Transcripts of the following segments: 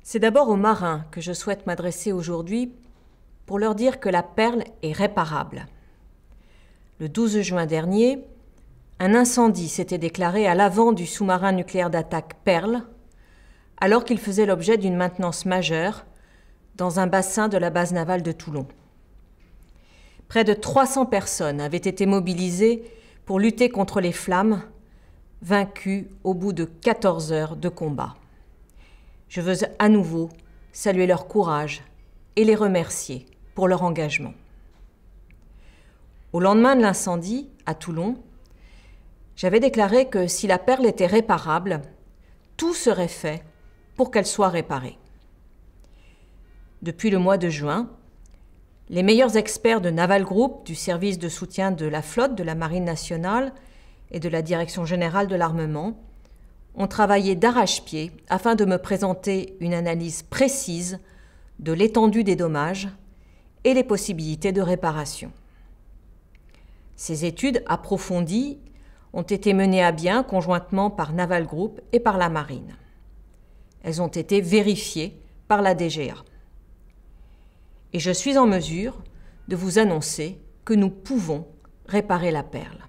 C'est d'abord aux marins que je souhaite m'adresser aujourd'hui pour leur dire que la Perle est réparable. Le 12 juin dernier, un incendie s'était déclaré à l'avant du sous-marin nucléaire d'attaque Perle, alors qu'il faisait l'objet d'une maintenance majeure dans un bassin de la base navale de Toulon. Près de 300 personnes avaient été mobilisées pour lutter contre les flammes, vaincues au bout de 14 heures de combat. Je veux à nouveau saluer leur courage et les remercier pour leur engagement. Au lendemain de l'incendie, à Toulon, j'avais déclaré que si la Perle était réparable, tout serait fait pour qu'elle soit réparée. Depuis le mois de juin, les meilleurs experts de Naval Group, du service de soutien de la flotte de la Marine nationale et de la Direction générale de l'armement, ont travaillé d'arrache-pied afin de me présenter une analyse précise de l'étendue des dommages et les possibilités de réparation. Ces études approfondies ont été menées à bien conjointement par Naval Group et par la Marine. Elles ont été vérifiées par la DGA. Et je suis en mesure de vous annoncer que nous pouvons réparer la Perle.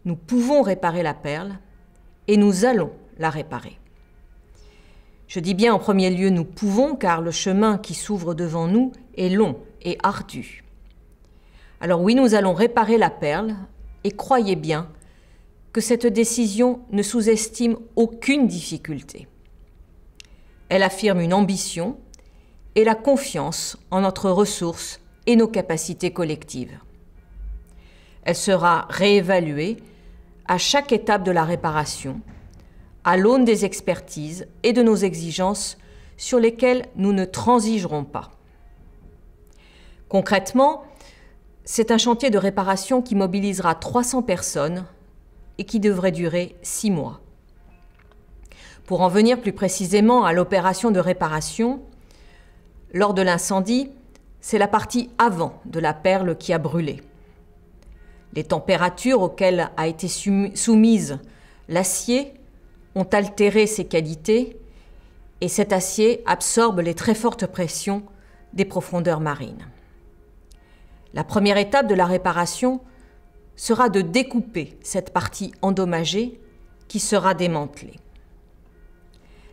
Nous pouvons réparer la Perle et nous allons la réparer. Je dis bien en premier lieu nous pouvons car le chemin qui s'ouvre devant nous est long et ardu. Alors oui, nous allons réparer la Perle et croyez bien que cette décision ne sous-estime aucune difficulté. Elle affirme une ambition et la confiance en notre ressource et nos capacités collectives. Elle sera réévaluée à chaque étape de la réparation, à l'aune des expertises et de nos exigences sur lesquelles nous ne transigerons pas. Concrètement, c'est un chantier de réparation qui mobilisera 300 personnes et qui devrait durer 6 mois. Pour en venir plus précisément à l'opération de réparation, lors de l'incendie, c'est la partie avant de la Perle qui a brûlé. Les températures auxquelles a été soumise l'acier ont altéré ses qualités et cet acier absorbe les très fortes pressions des profondeurs marines. La première étape de la réparation sera de découper cette partie endommagée qui sera démantelée.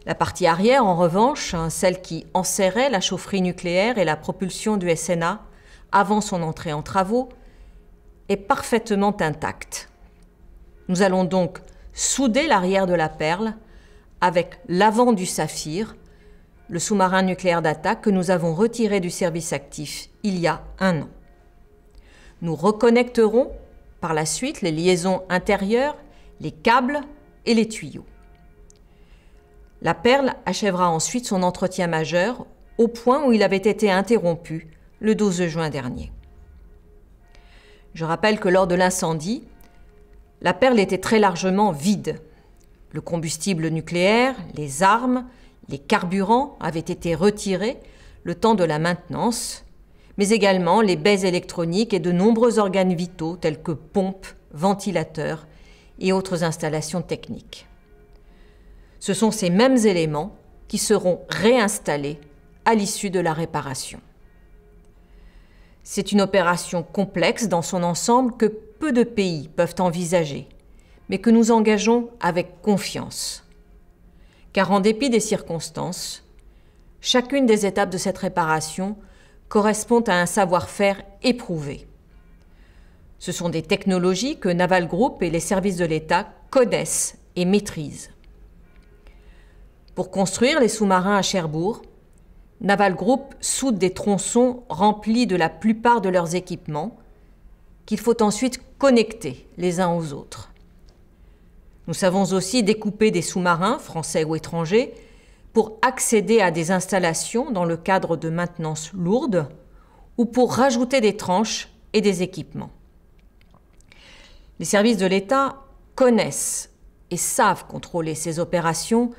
La partie arrière, en revanche, celle qui enserrait la chaufferie nucléaire et la propulsion du SNA avant son entrée en travaux, est parfaitement intacte. Nous allons donc souder l'arrière de la Perle avec l'avant du Saphir, le sous-marin nucléaire d'attaque que nous avons retiré du service actif il y a 1 an. Nous reconnecterons par la suite les liaisons intérieures, les câbles et les tuyaux. La Perle achèvera ensuite son entretien majeur au point où il avait été interrompu le 12 juin dernier. Je rappelle que lors de l'incendie, la Perle était très largement vide. Le combustible nucléaire, les armes, les carburants avaient été retirés le temps de la maintenance, mais également les baies électroniques et de nombreux organes vitaux tels que pompes, ventilateurs et autres installations techniques. Ce sont ces mêmes éléments qui seront réinstallés à l'issue de la réparation. C'est une opération complexe dans son ensemble que peu de pays peuvent envisager, mais que nous engageons avec confiance. Car en dépit des circonstances, chacune des étapes de cette réparation correspond à un savoir-faire éprouvé. Ce sont des technologies que Naval Group et les services de l'État connaissent et maîtrisent. Pour construire les sous-marins à Cherbourg, Naval Group soude des tronçons remplis de la plupart de leurs équipements qu'il faut ensuite connecter les uns aux autres. Nous savons aussi découper des sous-marins, français ou étrangers, pour accéder à des installations dans le cadre de maintenance lourde ou pour rajouter des tranches et des équipements. Les services de l'État connaissent et savent contrôler ces opérations,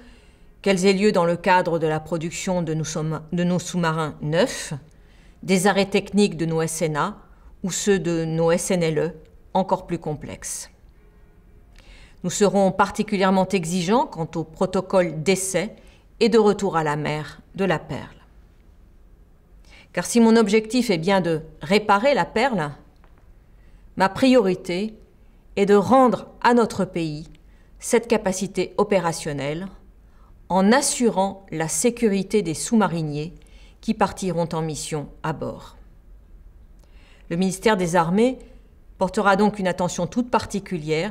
qu'elles aient lieu dans le cadre de la production de nos sous-marins neufs, des arrêts techniques de nos SNA ou ceux de nos SNLE, encore plus complexes. Nous serons particulièrement exigeants quant au protocole d'essai et de retour à la mer de la Perle. Car si mon objectif est bien de réparer la Perle, ma priorité est de rendre à notre pays cette capacité opérationnelle en assurant la sécurité des sous-mariniers qui partiront en mission à bord. Le ministère des Armées portera donc une attention toute particulière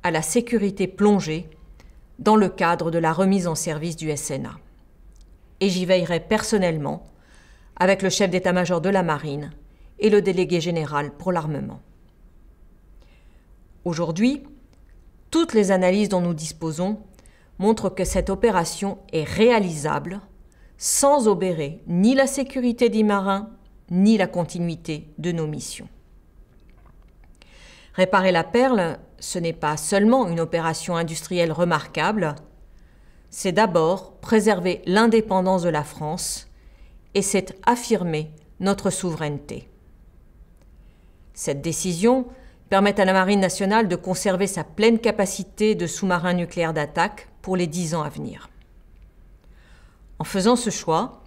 à la sécurité plongée dans le cadre de la remise en service du SNA. Et j'y veillerai personnellement avec le chef d'état-major de la Marine et le délégué général pour l'armement. Aujourd'hui, toutes les analyses dont nous disposons montrent que cette opération est réalisable sans obérer ni la sécurité des marins, ni la continuité de nos missions. Réparer la Perle, ce n'est pas seulement une opération industrielle remarquable, c'est d'abord préserver l'indépendance de la France et c'est affirmer notre souveraineté. Cette décision permet à la Marine nationale de conserver sa pleine capacité de sous-marins nucléaires d'attaque pour les 10 ans à venir. En faisant ce choix,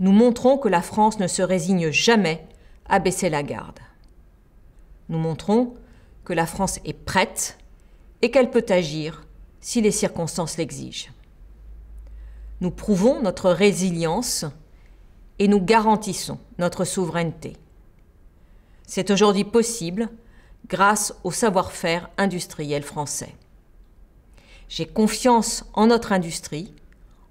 nous montrons que la France ne se résigne jamais à baisser la garde. Nous montrons que la France est prête et qu'elle peut agir si les circonstances l'exigent. Nous prouvons notre résilience et nous garantissons notre souveraineté. C'est aujourd'hui possible grâce au savoir-faire industriel français. J'ai confiance en notre industrie,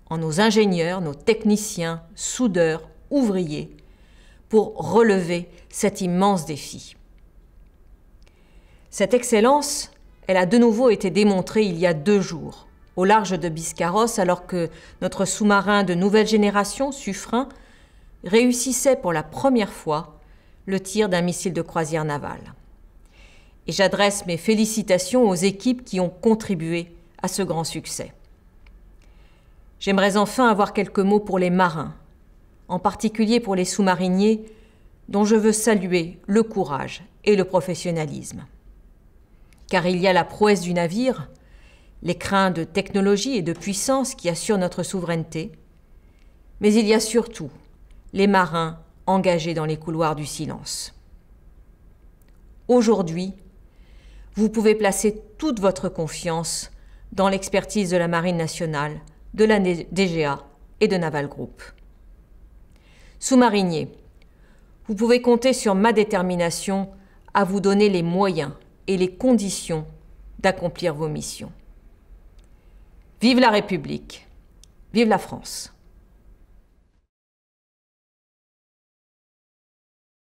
en nos ingénieurs, nos techniciens, soudeurs, ouvriers, pour relever cet immense défi. Cette excellence, elle a de nouveau été démontrée il y a 2 jours, au large de Biscarrosse, alors que notre sous-marin de nouvelle génération, Suffren, réussissait pour la première fois le tir d'un missile de croisière navale. Et j'adresse mes félicitations aux équipes qui ont contribué à ce grand succès. J'aimerais enfin avoir quelques mots pour les marins, en particulier pour les sous-mariniers, dont je veux saluer le courage et le professionnalisme. Car il y a la prouesse du navire, l'écrin de technologie et de puissance qui assurent notre souveraineté, mais il y a surtout les marins engagés dans les couloirs du silence. Aujourd'hui, vous pouvez placer toute votre confiance dans l'expertise de la Marine nationale, de la DGA et de Naval Group. Sous-mariniers, vous pouvez compter sur ma détermination à vous donner les moyens et les conditions d'accomplir vos missions. Vive la République, vive la France!